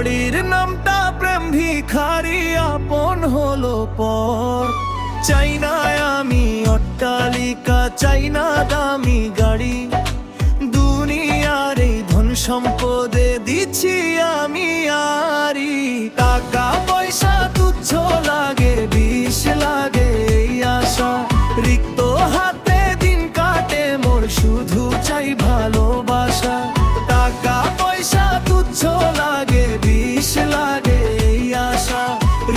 বাড়ির নামটা প্রেম ভিখারি আপন হলো পর। চাই না আমি অট্টালিকা, চাই না দামি গাড়ি, দুনিয়ার এই ধন সম্পদে দিচ্ছি আমি আরি। টাকা পয়সা তুচ্ছ লাগে, বিষ লাগে এই আশা, রিক্ত হাতে দিন কাটে মোর, শুধু চাই ভালোবাসা। টাকা পয়সা তুচ্ছ লাগে, বিষ লাগে এই আশা,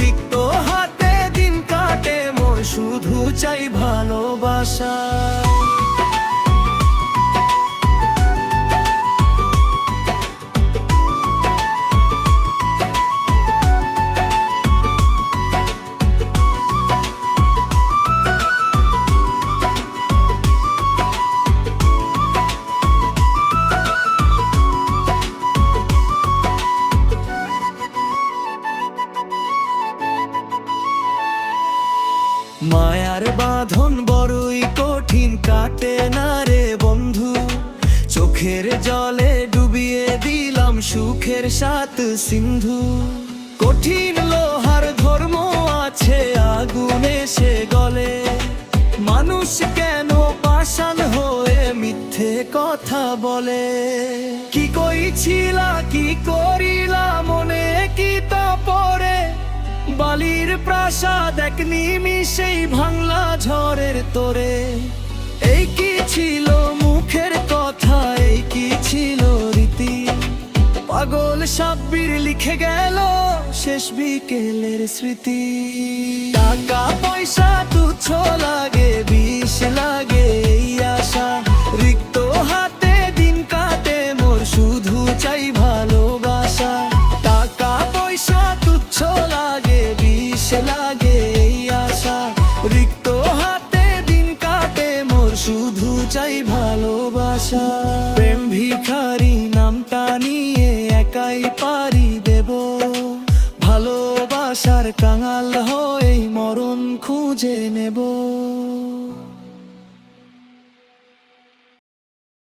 রিক্ত হাতে দিন কাটে মোর, শুধু চাই ভালোবাসা। মায়ার বাঁধন বড়ই কঠিন, কাটে না রে বন্ধু, চোখের জলে ডুবিয়ে দিলাম সুখের সাত সিন্ধু। কঠিন লোহার ধর্ম আছে আগুনে সে গলে, মানুষ কেন পাষাণ হয়ে মিথ্যে কথা বলে। কি কইছিলা কি করিলা মনে কি তা পড়ে, বালির প্রাসাদ এক নিমিষেই ভাঙলা ঝড়ের তোরে। এই কি ছিল মুখের কথা, এই কি ছিল রীতি, পাগল সাব্বির লিখে গেল শেষ বিকেলের স্মৃতি। টাকা পয়সা তুচ্ছ লাগে, বিষ লাগে এই আশা, রিক্ত হাতে দিন কাটে মোর, শুধু চাই